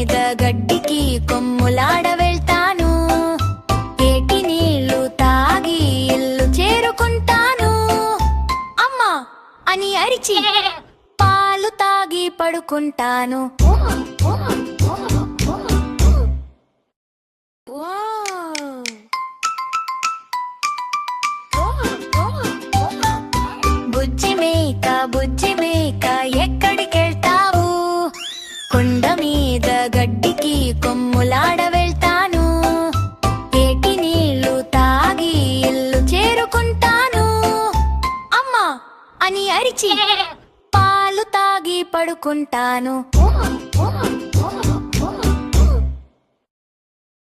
మీద గడ్డికి కొమ్ములాడ వెళ్తాను. ఏటి నీళ్లు తాగి ఇల్లు చేరుకుంటాను. అమ్మా అని అరిచి పాలు తాగి పడుకుంటాను. బుజ్జి మేక బుజ్జి మేక ఎక్కడికెళ్తావు? కొండ మీద గడ్డికి కొమ్ములాడ వెళ్తాను. ఏటి నీళ్లు తాగి ఇల్లు చేరుకుంటాను. అమ్మా అని అరిచి పాలు తాగి పడుకుంటాను.